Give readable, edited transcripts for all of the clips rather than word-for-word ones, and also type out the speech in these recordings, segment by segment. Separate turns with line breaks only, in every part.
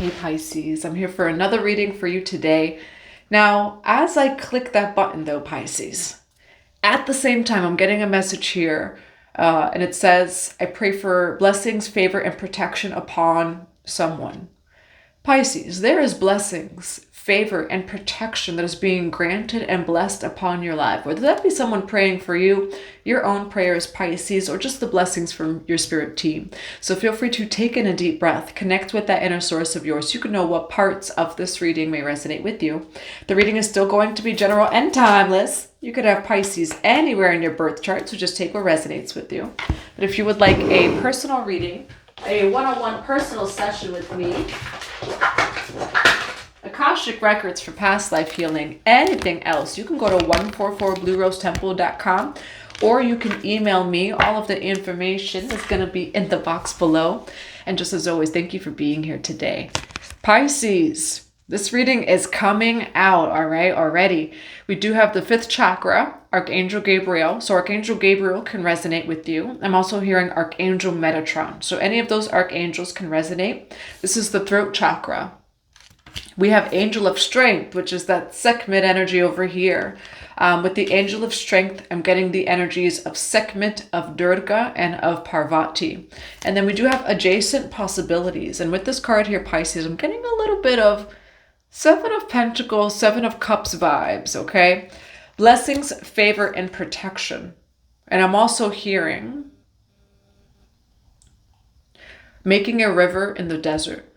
Hey Pisces, I'm here for another reading for you today. Now, as I click that button though, Pisces, at the same time, I'm getting a message here, and it says, I pray for blessings, favor, and protection upon someone. Pisces, there is blessings, favor, and protection that is being granted and blessed upon your life. Whether that be someone praying for you, your own prayers, Pisces, or just the blessings from your spirit team. So feel free to take in a deep breath, connect with that inner source of yours. You can know what parts of this reading may resonate with you. The reading is still going to be general and timeless. You could have Pisces anywhere in your birth chart, so just take what resonates with you. But if you would like a personal reading, a one-on-one personal session with me, Akashic records for past life healing, anything else, you can go to 144bluerosetemple.com, or you can email me. All of the information is going to be in the box below. And just as always, thank you for being here today. Pisces, this reading is coming out, all right, already. We do have the 5th chakra, Archangel Gabriel. So Archangel Gabriel can resonate with you. I'm also hearing Archangel Metatron. So any of those archangels can resonate. This is the throat chakra. We have Angel of Strength, which is that Sekhmet energy over here. With the Angel of Strength, I'm getting the energies of Sekhmet, of Durga, and of Parvati. And then we do have adjacent possibilities. And with this card here, Pisces, I'm getting a little bit of 7 of Pentacles, 7 of Cups vibes, okay? Blessings, favor, and protection. And I'm also hearing making a river in the desert.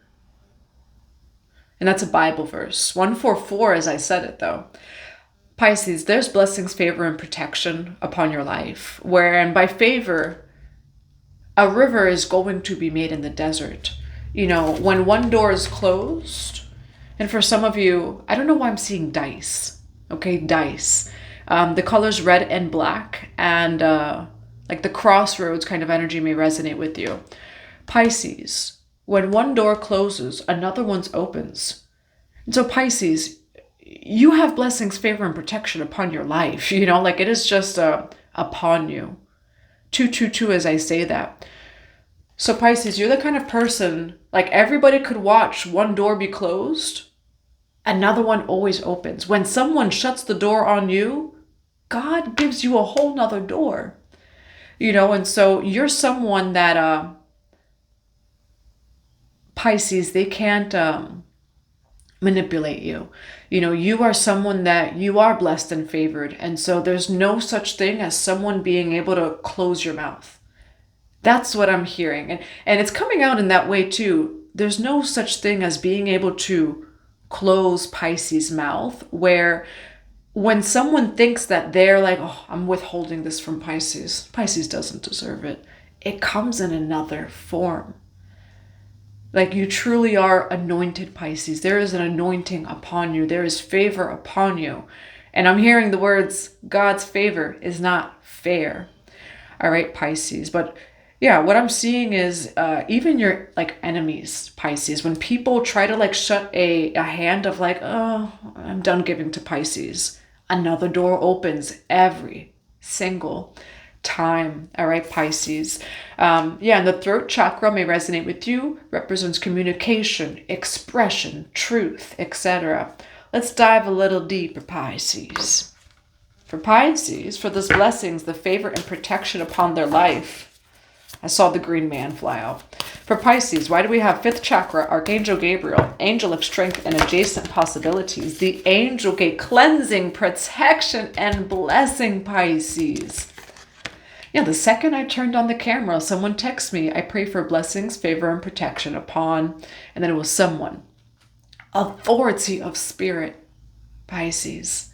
And that's a Bible verse. 144 as I said it though. Pisces, there's blessings, favor, and protection upon your life. And by favor, a river is going to be made in the desert. You know, when one door is closed, and for some of you, I don't know why I'm seeing dice. Okay, dice. The colors red and black, and like the crossroads kind of energy may resonate with you. Pisces, when one door closes, another one opens. And so Pisces, you have blessings, favor, and protection upon your life. You know, like it is just upon you. 222 as I say that. So Pisces, you're the kind of person, like everybody could watch one door be closed. Another one always opens. When someone shuts the door on you, God gives you a whole nother door. You know, and so you're someone that... Pisces, they can't manipulate you. You know, you are someone that you are blessed and favored. And so there's no such thing as someone being able to close your mouth. That's what I'm hearing. And it's coming out in that way too. There's no such thing as being able to close Pisces' mouth, where when someone thinks that they're like, oh, I'm withholding this from Pisces, Pisces doesn't deserve it. It comes in another form. Like you truly are anointed, Pisces. There is an anointing upon you. There is favor upon you. And I'm hearing the words, God's favor is not fair. All right, Pisces. But yeah, what I'm seeing is even your like enemies, Pisces, when people try to like shut a hand of like, oh, I'm done giving to Pisces, another door opens every single time. All right, Pisces. And the throat chakra may resonate with you, represents communication, expression, truth, etc. Let's dive a little deeper, Pisces. For Pisces, for those blessings, the favor and protection upon their life. I saw the green man fly out. For Pisces, why do we have 5th chakra, Archangel Gabriel, Angel of Strength, and adjacent possibilities? The angel gate, cleansing, protection, and blessing, Pisces. Yeah, the second I turned on the camera, someone texted me, I pray for blessings, favor, and protection upon, and then it was someone. Authority of spirit, Pisces.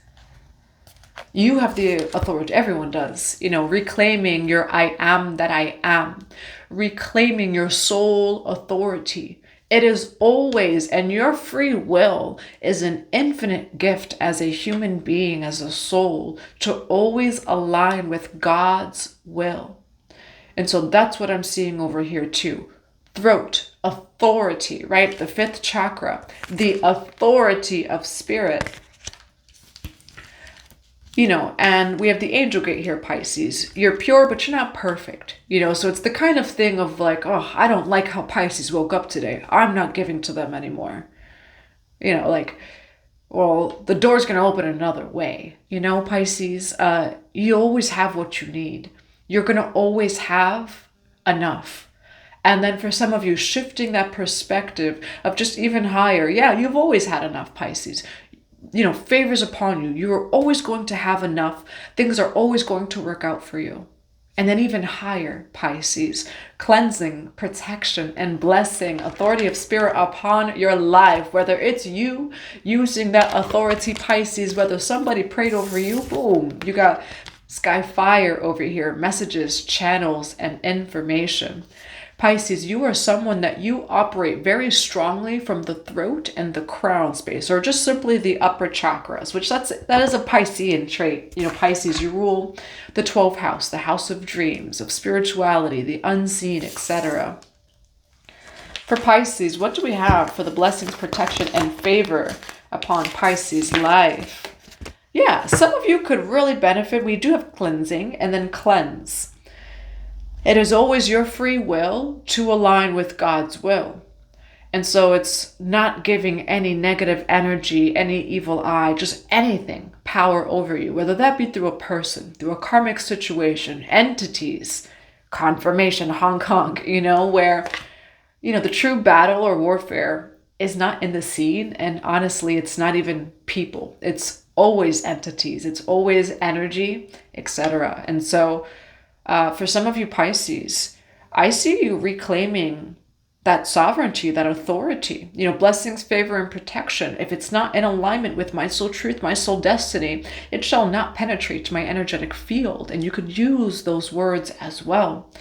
You have the authority, everyone does, you know, reclaiming your I am that I am, reclaiming your soul authority. It is always, and your free will is an infinite gift as a human being, as a soul, to always align with God's will. And so that's what I'm seeing over here too. Throat, authority, right? The 5th chakra, the authority of spirit. And we have the angel gate here, Pisces. You're pure, but you're not perfect. So it's the kind of thing of like, oh, I don't like how Pisces woke up today. I'm not giving to them anymore. Like, well, the door's going to open another way. Pisces, you always have what you need. You're going to always have enough. And then for some of you, shifting that perspective of just even higher. Yeah, you've always had enough, Pisces. Favors upon you. You're always going to have enough. Things are always going to work out for you. And then even higher, Pisces, cleansing, protection, and blessing, authority of spirit upon your life. Whether it's you using that authority, Pisces, whether somebody prayed over you, boom, you got sky fire over here, messages, channels, and information. Pisces, you are someone that you operate very strongly from the throat and the crown space, or just simply the upper chakras, which that is a Piscean trait. Pisces, you rule the 12th house, the house of dreams, of spirituality, the unseen, etc. For Pisces, what do we have for the blessings, protection, and favor upon Pisces' life? Yeah, some of you could really benefit. We do have cleansing and then cleanse. It is always your free will to align with God's will. And so it's not giving any negative energy, any evil eye, just anything, power over you, whether that be through a person, through a karmic situation, entities, confirmation, Hong Kong, where, the true battle or warfare is not in the scene. And honestly, it's not even people. It's always entities. It's always energy, etc. And so for some of you Pisces, I see you reclaiming that sovereignty, that authority, blessings, favor, and protection. If it's not in alignment with my soul truth, my soul destiny, it shall not penetrate my energetic field. And you could use those words as well.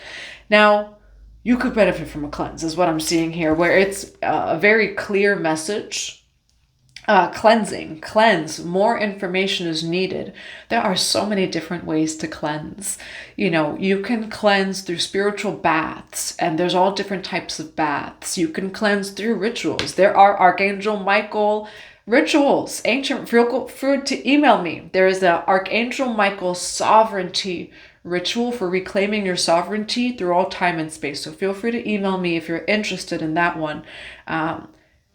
Now, you could benefit from a cleanse is what I'm seeing here, where it's a very clear message. Cleansing, cleanse, more information is needed. There are so many different ways to cleanse. You can cleanse through spiritual baths, and there's all different types of baths. You can cleanse through rituals. There are Archangel Michael rituals. Ancient, feel free to email me. There is the Archangel Michael sovereignty ritual for reclaiming your sovereignty through all time and space. So feel free to email me if you're interested in that one.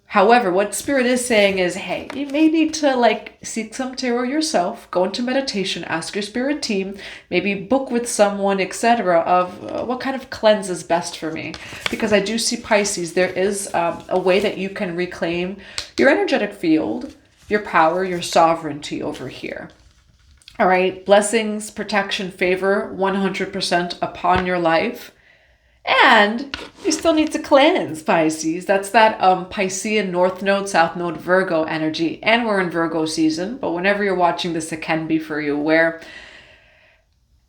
However, what Spirit is saying is, hey, you may need to seek some tarot yourself, go into meditation, ask your spirit team, maybe book with someone, etc. of what kind of cleanse is best for me. Because I do see Pisces, there is a way that you can reclaim your energetic field, your power, your sovereignty over here. All right, blessings, protection, favor, 100% upon your life. And you still need to cleanse, Pisces. That's that Piscean North Node, South Node, Virgo energy. And we're in Virgo season, but whenever you're watching this, it can be for you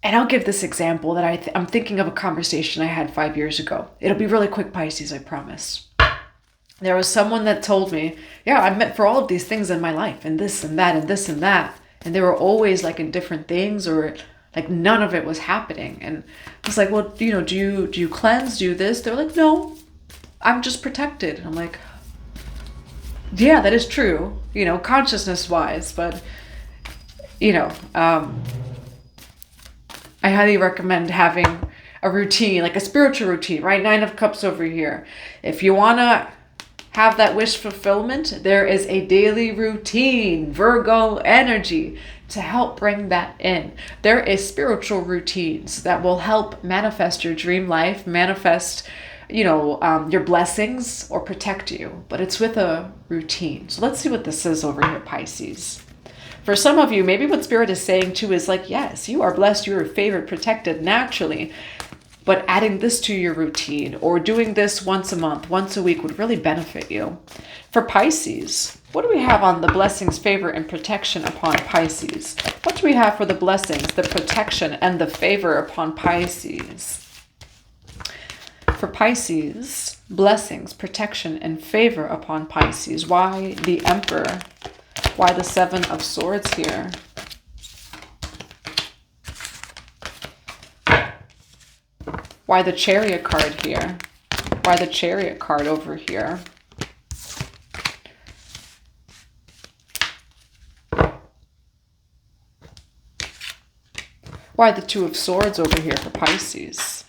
and I'll give this example that I'm thinking of a conversation I had 5 years ago. It'll be really quick, Pisces, I promise. There was someone that told me, yeah, I'm meant for all of these things in my life, and this and that, and this and that. And they were always in different things, or none of it was happening. And I was like, well, do you cleanse, do this? They're like, no, I'm just protected. And I'm like, yeah, that is true, consciousness wise, but I highly recommend having a routine, a spiritual routine, right? 9 of Cups over here. If you want to have that wish fulfillment, there is a daily routine, Virgo energy, to help bring that in. There is spiritual routines that will help manifest your dream life, manifest, your blessings, or protect you. But it's with a routine. So let's see what this is over here, Pisces. For some of you, maybe what Spirit is saying too is yes, you are blessed, you are favored, protected naturally. But adding this to your routine or doing this once a month, once a week would really benefit you. For Pisces, what do we have on the blessings, favor, and protection upon Pisces? What do we have for the blessings, the protection, and the favor upon Pisces? For Pisces, blessings, protection, and favor upon Pisces. Why the Emperor? Why the 7 of Swords here? Why the Chariot card here? Why the Chariot card over here? Why the Two of Swords over here for Pisces?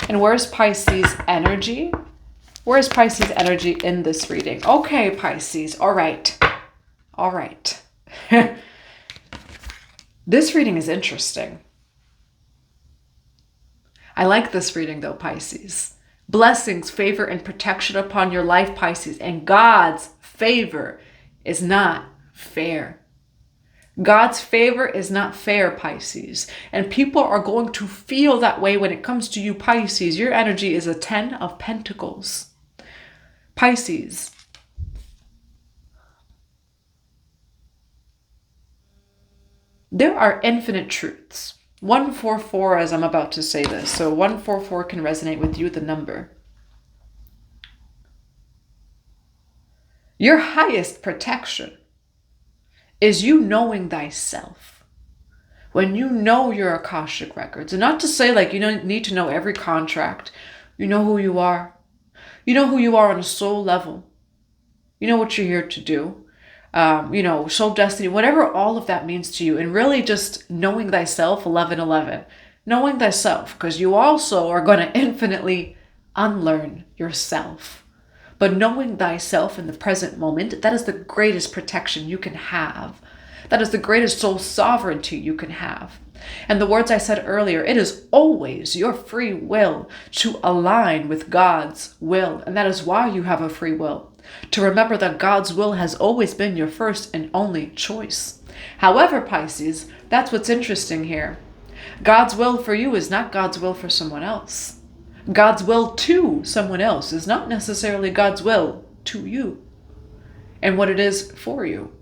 And where's Pisces energy? Where's Pisces energy in this reading? Okay, Pisces. All right. All right. This reading is interesting. I like this reading though, Pisces. Blessings, favor, and protection upon your life, Pisces. And God's favor is not fair. God's favor is not fair, Pisces. And people are going to feel that way when it comes to you, Pisces. Your energy is a 10 of Pentacles. Pisces. There are infinite truths. 144 as I'm about to say this. So 144 can resonate with you, the number. Your highest protection is you knowing thyself. When you know your Akashic records, and not to say like you don't need to know every contract. You know who you are. You know who you are on a soul level. You know what you're here to do. You know, soul destiny, whatever all of that means to you. And really just knowing thyself, 1111. Knowing thyself, because you also are going to infinitely unlearn yourself. But knowing thyself in the present moment, that is the greatest protection you can have. That is the greatest soul sovereignty you can have. And the words I said earlier, it is always your free will to align with God's will. And that is why you have a free will. To remember that God's will has always been your first and only choice. However, Pisces, that's what's interesting here. God's will for you is not God's will for someone else. God's will to someone else is not necessarily God's will to you and what it is for you.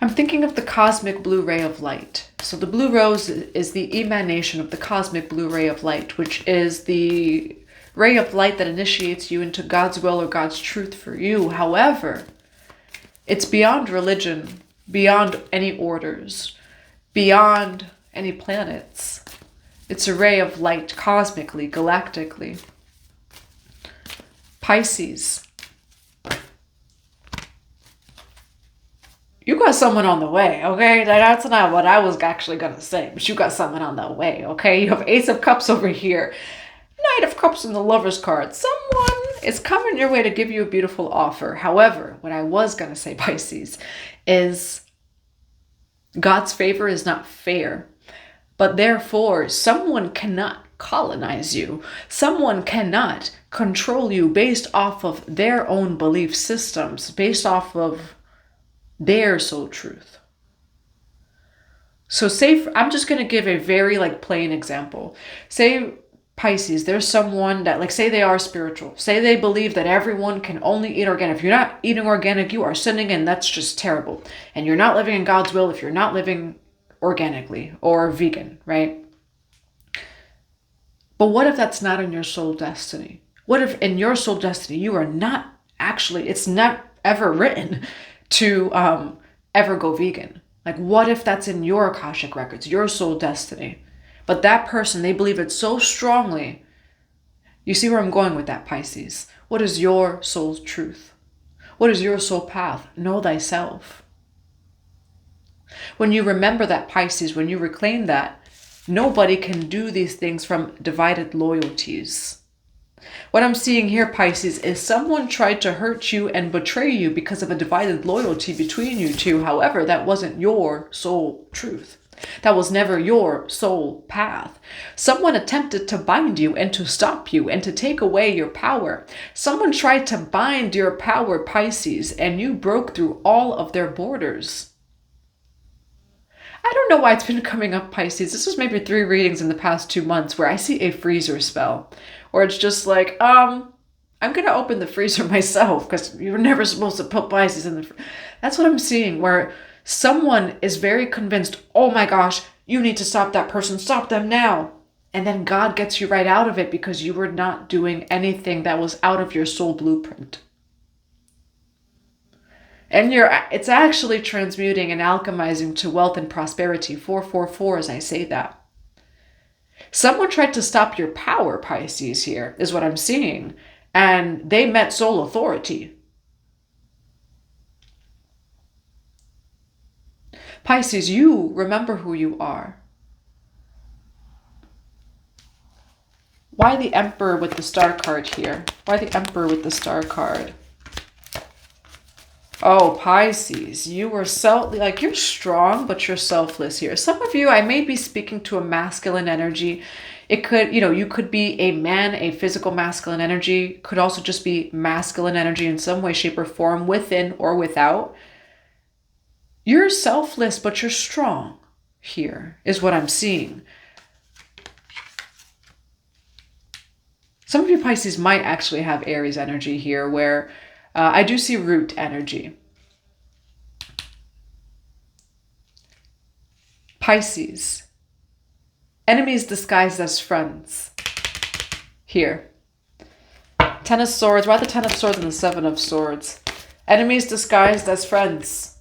I'm thinking of the cosmic blue ray of light. So the blue rose is the emanation of the cosmic blue ray of light, which is the ray of light that initiates you into God's will or God's truth for you. However, it's beyond religion, beyond any orders, beyond any planets. It's a ray of light cosmically, galactically. Pisces. You got someone on the way, okay? That's not what I was actually going to say, but you got someone on the way, okay? You have Ace of Cups over here. Knight of Cups in the Lover's card. Someone is coming your way to give you a beautiful offer. However, what I was going to say, Pisces, is God's favor is not fair, but therefore someone cannot colonize you. Someone cannot control you based off of their own belief systems, based off of their soul truth. So say, I'm just going to give a very plain example. Say Pisces, there's someone that say they are spiritual. Say they believe that everyone can only eat organic. If you're not eating organic, you are sinning, and that's just terrible. And you're not living in God's will if you're not living organically or vegan, right? But what if that's not in your soul destiny? What if in your soul destiny you are not actually, it's not ever written to ever go vegan? What if that's in your Akashic records, your soul destiny? But that person, they believe it so strongly. You see where I'm going with that, Pisces? What is your soul's truth? What is your soul path? Know thyself. When you remember that, Pisces, when you reclaim that, nobody can do these things from divided loyalties. What I'm seeing here, Pisces, is someone tried to hurt you and betray you because of a divided loyalty between you two. However, that wasn't your soul truth. That was never your soul path. Someone attempted to bind you and to stop you and to take away your power. Someone tried to bind your power, Pisces, and you broke through all of their borders. I don't know why it's been coming up, Pisces. This was maybe 3 readings in the past 2 months where I see a freezer spell. Or it's just I'm going to open the freezer myself because you were never supposed to put Pisces in the That's what I'm seeing, where someone is very convinced, oh my gosh, you need to stop that person. Stop them now. And then God gets you right out of it because you were not doing anything that was out of your soul blueprint. And it's actually transmuting and alchemizing to wealth and prosperity. 444 as I say that. Someone tried to stop your power, Pisces, here, is what I'm seeing. and they met soul authority. Pisces, you remember who you are. Why the Emperor with the Star card here? Why the Emperor with the Star card? Oh, Pisces, you were like, you're strong, but you're selfless here. Some of you, I may be speaking to a masculine energy. It could, you could be a man, a physical masculine energy. Could also just be masculine energy in some way, shape, or form, within or without. You're selfless, but you're strong here, is what I'm seeing. Some of you Pisces might actually have Aries energy here, where I do see root energy. Pisces, enemies disguised as friends. Here. Ten of Swords. Why the Ten of Swords and the Seven of Swords? Enemies disguised as friends.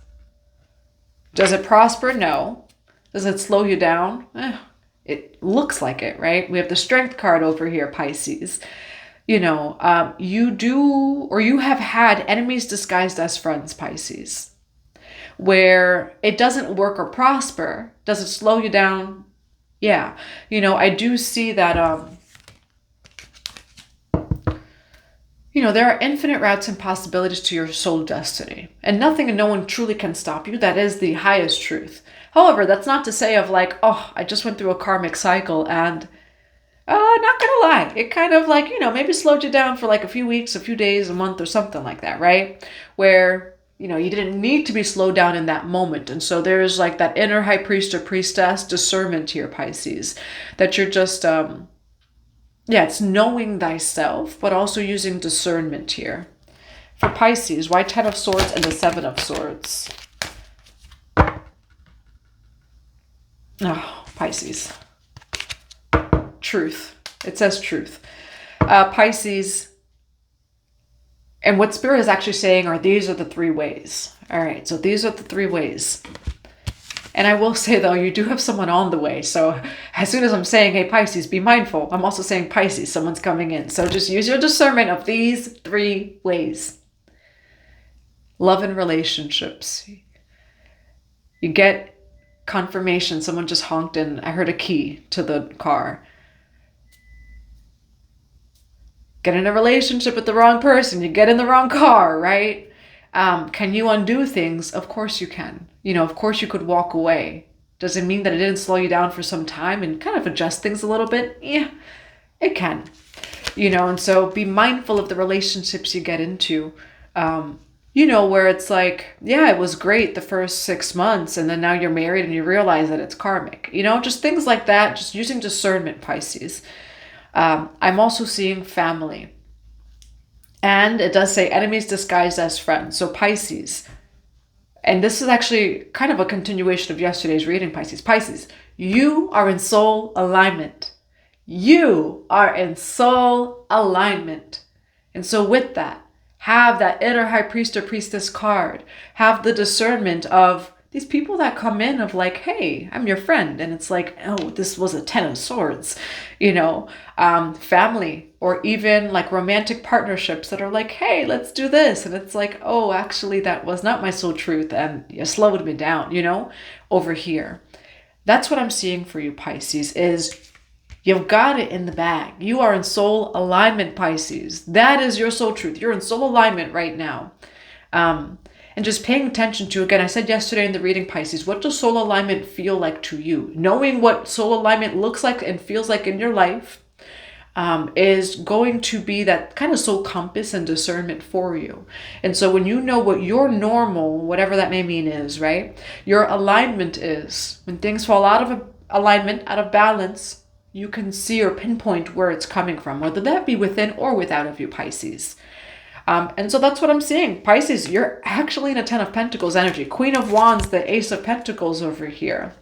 Does it prosper? No. Does it slow you down? It looks like it, right? We have the Strength card over here, Pisces. You do, or you have had enemies disguised as friends, Pisces, where it doesn't work or prosper. Does it slow you down? Yeah. I do see that, there are infinite routes and possibilities to your soul destiny, and nothing and no one truly can stop you. That is the highest truth. However, that's not to say of like, oh, I just went through a karmic cycle and not gonna lie, it kind of like, maybe slowed you down for like a few weeks, a few days, a month, or something like that, right? Where, you didn't need to be slowed down in that moment. And so there's like that inner high priest or priestess discernment here, Pisces, that you're just, it's knowing thyself, but also using discernment here. For Pisces, why Ten of Swords and the Seven of Swords? Oh, Pisces. Truth. It says truth. Pisces, and what Spirit is actually saying are these are the three ways. All right, so these are the three ways. And I will say, though, you do have someone on the way. So as soon as I'm saying, hey, Pisces, be mindful, I'm also saying, Pisces, someone's coming in. So just use your discernment of these three ways. Love and relationships. You get confirmation. Someone just honked in. I heard a key to the car. Get in a relationship with the wrong person. You get in the wrong car, right? Can you undo things? Of course you can. Of course you could walk away. Does it mean that it didn't slow you down for some time and kind of adjust things a little bit? Yeah, it can. And so be mindful of the relationships you get into. Where it's like, yeah, it was great the first 6 months, and then now you're married and you realize that it's karmic. Just things like that, just using discernment, Pisces. I'm also seeing family. And it does say enemies disguised as friends. So Pisces, and this is actually kind of a continuation of yesterday's reading, Pisces. Pisces, you are in soul alignment. You are in soul alignment. And so with that, have that inner high priest or priestess card. Have the discernment of these people that come in of like, hey, I'm your friend. And it's like, oh, this was a Ten of Swords, family, or even like romantic partnerships that are like, hey, let's do this. And it's like, oh, actually, that was not my soul truth. And you slowed me down, over here. That's what I'm seeing for you, Pisces, is you've got it in the bag. You are in soul alignment, Pisces. That is your soul truth. You're in soul alignment right now. And just paying attention to, again, I said yesterday in the reading, Pisces, what does soul alignment feel like to you? Knowing what soul alignment looks like and feels like in your life is going to be that kind of soul compass and discernment for you. And so when you know what your normal, whatever that may mean is, right? Your alignment is, when things fall out of alignment, out of balance, you can see or pinpoint where it's coming from, whether that be within or without of you, Pisces. And so that's what I'm seeing. Pisces, you're actually in a Ten of Pentacles energy. Queen of Wands, the Ace of Pentacles over here.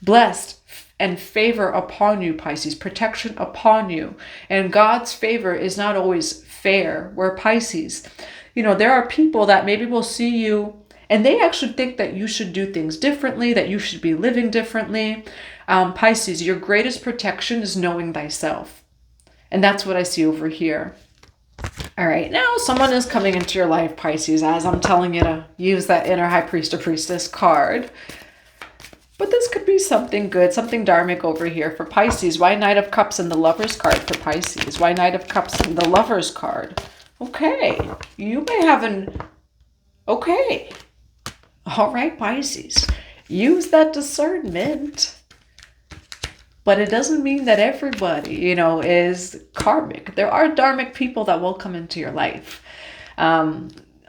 Blessed and favor upon you, Pisces. Protection upon you. And God's favor is not always fair. Where Pisces, there are people that maybe will see you and they actually think that you should do things differently, that you should be living differently. Pisces, your greatest protection is knowing thyself. And that's what I see over here. All right, now someone is coming into your life, Pisces, as I'm telling you to use that inner high priest or priestess card. But this could be something good, something dharmic over here for Pisces. Why Knight of Cups and the Lover's card for Pisces? Why Knight of Cups and the Lover's card? Okay, you may have an... Okay. All right, Pisces. Use that discernment. But it doesn't mean that everybody, you know, is karmic. There are dharmic people that will come into your life.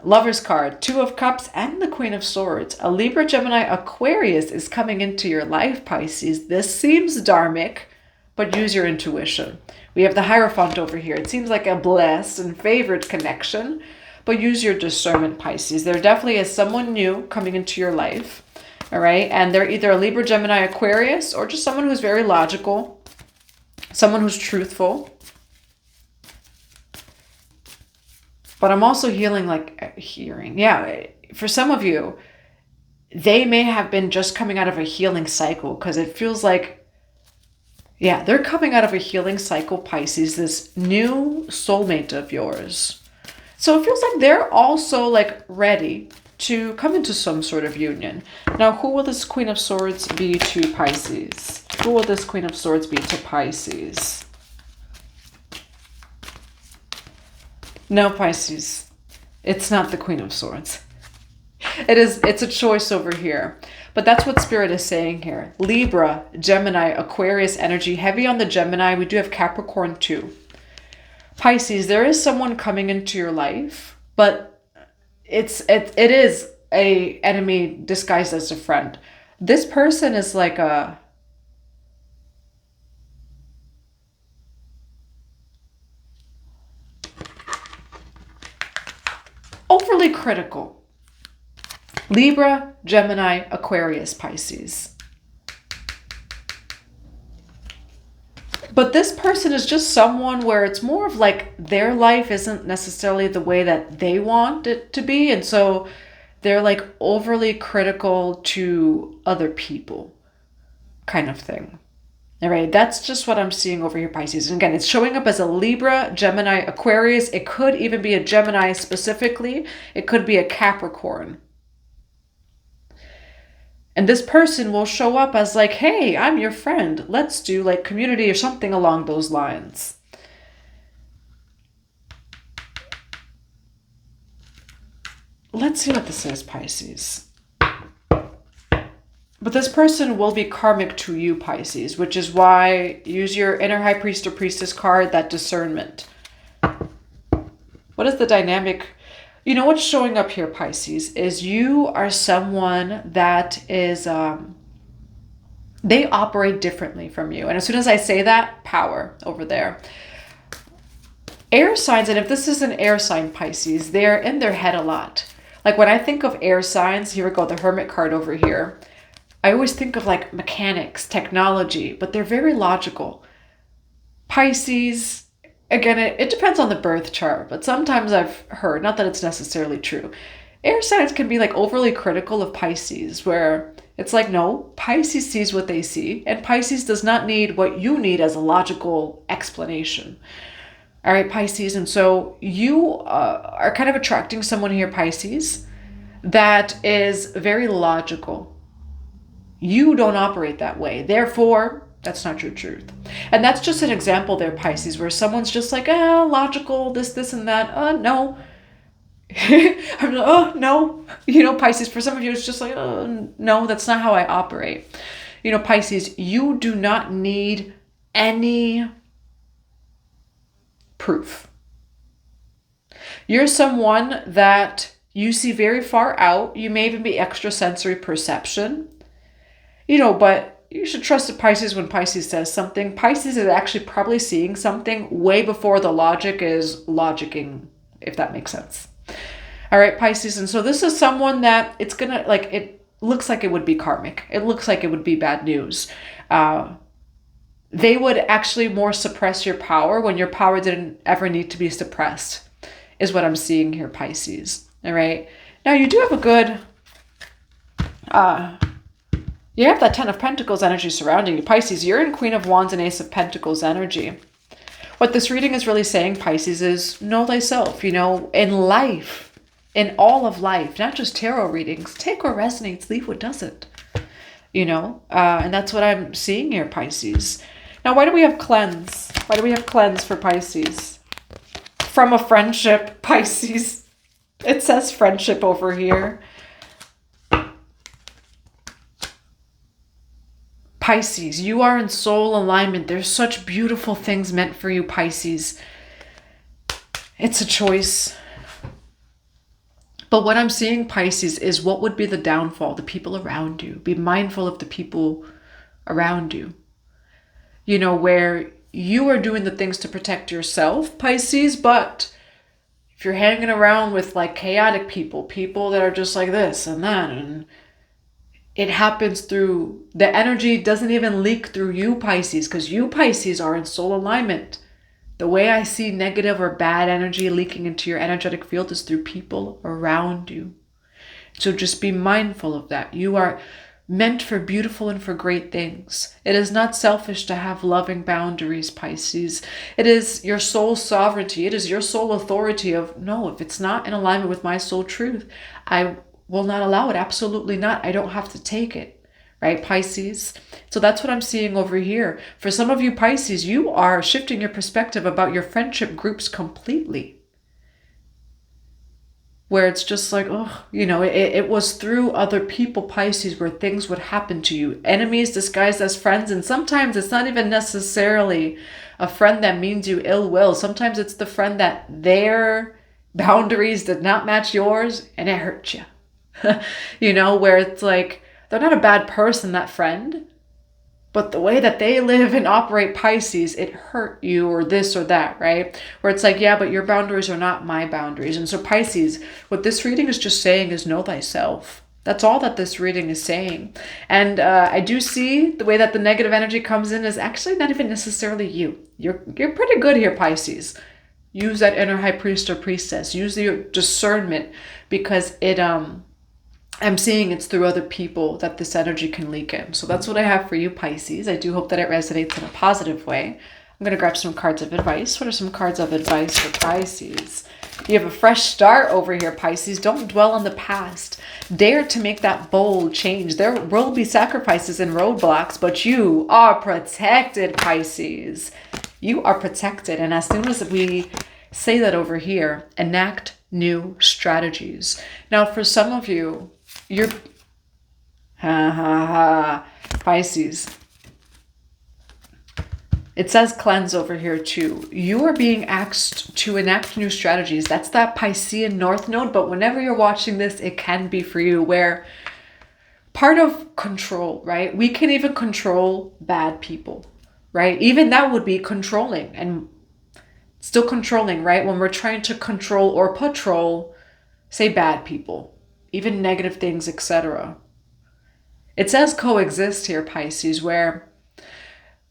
Lover's card, Two of Cups, and the Queen of Swords. A Libra, Gemini, Aquarius is coming into your life, Pisces. This seems dharmic, but use your intuition. We have the Hierophant over here. It seems like a blessed and favored connection, but use your discernment, Pisces. There definitely is someone new coming into your life, all right? And they're either a Libra, Gemini, Aquarius, or just someone who's very logical, someone who's truthful. But I'm also hearing. Yeah, for some of you, they may have been just coming out of a healing cycle, because it feels like, yeah, they're coming out of a healing cycle, Pisces, this new soulmate of yours. So it feels like they're also like ready to come into some sort of union. Now, who will this Queen of Swords be to Pisces? Who will this Queen of Swords be to Pisces? No, Pisces, it's not the Queen of Swords. It's a choice over here. But that's what Spirit is saying here. Libra, Gemini, Aquarius energy, heavy on the Gemini. We do have Capricorn too. Pisces, there is someone coming into your life, but it is a enemy disguised as a friend. This person is like a... overly critical. Libra, Gemini, Aquarius, Pisces. But this person is just someone where it's more of like their life isn't necessarily the way that they want it to be. And so they're like overly critical to other people kind of thing. All right, that's just what I'm seeing over here, Pisces. And again, it's showing up as a Libra, Gemini, Aquarius. It could even be a Gemini specifically. It could be a Capricorn. And this person will show up as like, hey, I'm your friend. Let's do like community or something along those lines. Let's see what this is, Pisces. But this person will be karmic to you, Pisces, which is why use your inner high priest or priestess card, that discernment. What is the dynamic? You know what's showing up here, Pisces, is you are someone that is, they operate differently from you. And as soon as I say that, power over there. Air signs, and if this is an air sign, Pisces, they're in their head a lot. Like when I think of air signs, here we go, the Hermit card over here. I always think of like mechanics, technology, but they're very logical. Pisces, again, it depends on the birth chart, but sometimes I've heard, not that it's necessarily true, air signs can be like overly critical of Pisces, where it's like, no, Pisces sees what they see, and Pisces does not need what you need as a logical explanation. All right, Pisces, and so you are kind of attracting someone here, Pisces, that is very logical. You don't operate that way. Therefore, that's not your truth. And that's just an example there, Pisces, where someone's just like, logical, this, and that. No. I'm like, oh, no. You know, Pisces, for some of you, it's just like, no, that's not how I operate. You know, Pisces, you do not need any proof. You're someone that you see very far out. You may even be extrasensory perception. You know, but you should trust the Pisces when Pisces says something. Pisces is actually probably seeing something way before the logic is logicking, if that makes sense. All right, Pisces. And so this is someone that it's going to, like, it looks like it would be karmic. It looks like it would be bad news. They would actually more suppress your power when your power didn't ever need to be suppressed, is what I'm seeing here, Pisces. All right. Now, you do have a good... you have that Ten of Pentacles energy surrounding you. Pisces, you're in Queen of Wands and Ace of Pentacles energy. What this reading is really saying, Pisces, is know thyself, you know, in life, in all of life, not just tarot readings. Take what resonates, leave what doesn't, you know, and that's what I'm seeing here, Pisces. Now, why do we have cleanse? Why do we have cleanse for Pisces? From a friendship, Pisces. It says friendship over here. Pisces, you are in soul alignment. There's such beautiful things meant for you, Pisces. It's a choice. But what I'm seeing, Pisces, is what would be the downfall? The people around you. Be mindful of the people around you. You know, where you are doing the things to protect yourself, Pisces, but if you're hanging around with like chaotic people, people that are just like this and that, and it happens through, the energy doesn't even leak through you, Pisces, because you, Pisces, are in soul alignment. The way I see negative or bad energy leaking into your energetic field is through people around you. So just be mindful of that. You are meant for beautiful and for great things. It is not selfish to have loving boundaries, Pisces. It is your soul sovereignty. It is your soul authority of, no, if it's not in alignment with my soul truth, I will not allow it. Absolutely not. I don't have to take it. Right, Pisces? So that's what I'm seeing over here. For some of you, Pisces, you are shifting your perspective about your friendship groups completely. Where it's just like, oh, you know, it was through other people, Pisces, where things would happen to you. Enemies disguised as friends. And sometimes it's not even necessarily a friend that means you ill will. Sometimes it's the friend that their boundaries did not match yours and it hurt you. You know, where it's like, they're not a bad person, that friend, but the way that they live and operate, Pisces, it hurt you or this or that, right? Where it's like, yeah, but your boundaries are not my boundaries. And so Pisces, what this reading is just saying is know thyself. That's all that this reading is saying. And I do see the way that the negative energy comes in is actually not even necessarily you. You're pretty good here, Pisces. Use that inner high priest or priestess. Use your discernment, because it I'm seeing it's through other people that this energy can leak in. So that's what I have for you, Pisces. I do hope that it resonates in a positive way. I'm going to grab some cards of advice. What are some cards of advice for Pisces? You have a fresh start over here, Pisces. Don't dwell on the past. Dare to make that bold change. There will be sacrifices and roadblocks, but you are protected, Pisces. You are protected. And as soon as we say that over here, enact new strategies. Now, for some of you, you're Pisces. It says cleanse over here too. You are being asked to enact new strategies. That's that Piscean North Node. But whenever you're watching this, it can be for you, where part of control, right? We can even control bad people, right? Even that would be controlling and still controlling, right? When we're trying to control or patrol, say, bad people, even negative things, etc. It says coexist here, Pisces, where,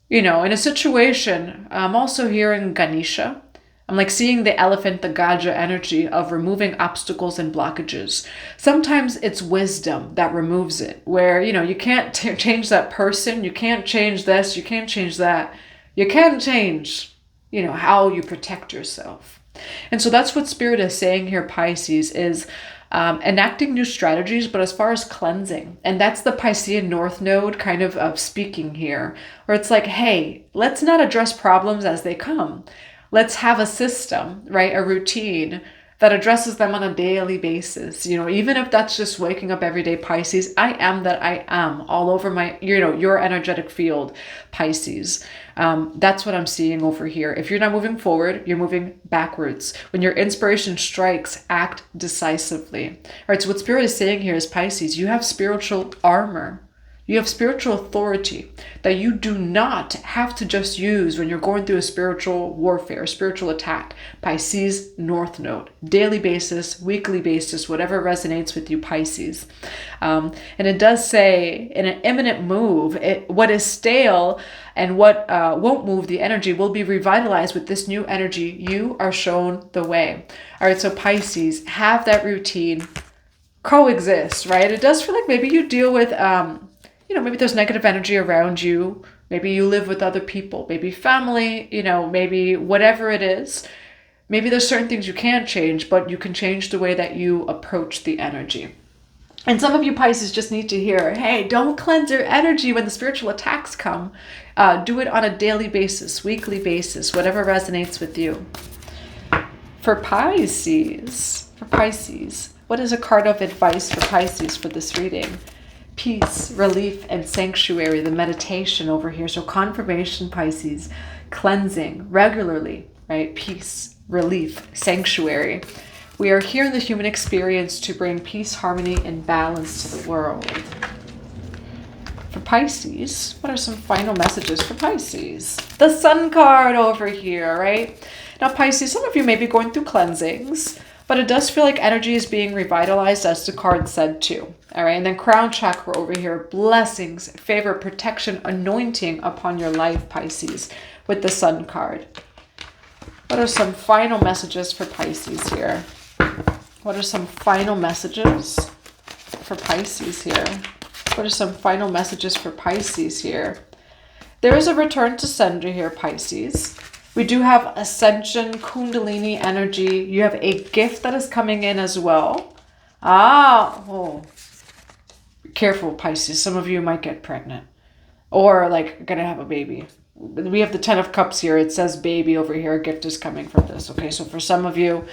you know, in a situation, I'm also hearing Ganesha. I'm like seeing the elephant, the Gaja energy of removing obstacles and blockages. Sometimes it's wisdom that removes it, where, you know, you can't change that person. You can't change this. You can't change that. You can change, you know, how you protect yourself. And so that's what Spirit is saying here, Pisces, is enacting new strategies, but as far as cleansing. And that's the Piscean North Node kind of speaking here, where it's like, hey, let's not address problems as they come. Let's have a system, right? A routine that addresses them on a daily basis. You know, even if that's just waking up every day, Pisces, I am that I am all over my, you know, your energetic field, Pisces. That's what I'm seeing over here. If you're not moving forward, you're moving backwards. When your inspiration strikes, act decisively. All right, so what Spirit is saying here is, Pisces, you have spiritual armor. You have spiritual authority that you do not have to just use when you're going through a spiritual warfare, spiritual attack. Pisces North Node, daily basis, weekly basis, whatever resonates with you, Pisces. And it does say in an imminent move, what is stale and what won't move the energy will be revitalized with this new energy. You are shown the way. All right, so Pisces, have that routine, coexist, right? It does feel like maybe you deal with maybe there's negative energy around you. Maybe you live with other people, maybe family, maybe whatever it is. Maybe there's certain things you can't change, but you can change the way that you approach the energy. And some of you Pisces just need to hear, hey, don't cleanse your energy when the spiritual attacks come. Do it on a daily basis, weekly basis, whatever resonates with you. For Pisces, what is a card of advice for Pisces for this reading? Peace, relief, and sanctuary, the meditation over here. So confirmation, Pisces, cleansing regularly, right? Peace, relief, sanctuary. We are here in the human experience to bring peace, harmony, and balance to the world. For Pisces, what are some final messages for Pisces? The Sun card over here, right? Now, Pisces, some of you may be going through cleansings, but it does feel like energy is being revitalized, as the card said too. All right, and then crown chakra over here, blessings, favor, protection, anointing upon your life, Pisces, with the Sun card. What are some final messages for Pisces here? What are some final messages for Pisces here? What are some final messages for Pisces here? There is a return to sender here, Pisces. We do have ascension, kundalini energy. You have a gift that is coming in as well. Be careful, Pisces. Some of you might get pregnant or gonna have a baby. We have the 10 of Cups here. It says baby over here. A gift is coming from this. Okay, so for some of you,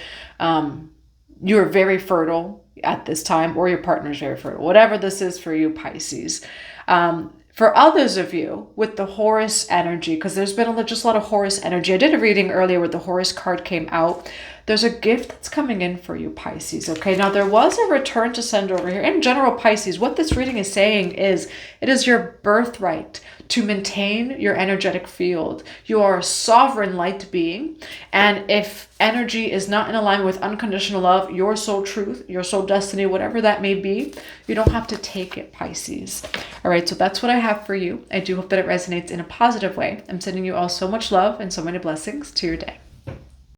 you are very fertile at this time, or your partner is very fertile. Whatever this is for you, Pisces. For others of you with the Horus energy, because there's been just a lot of Horus energy. I did a reading earlier where the Horus card came out. There's a gift that's coming in for you, Pisces. Okay, now there was a return to sender over here. In general, Pisces, what this reading is saying is it is your birthright to maintain your energetic field. You are a sovereign light being. And if energy is not in alignment with unconditional love, your soul truth, your soul destiny, whatever that may be, you don't have to take it, Pisces. All right, so that's what I have for you. I do hope that it resonates in a positive way. I'm sending you all so much love and so many blessings to your day.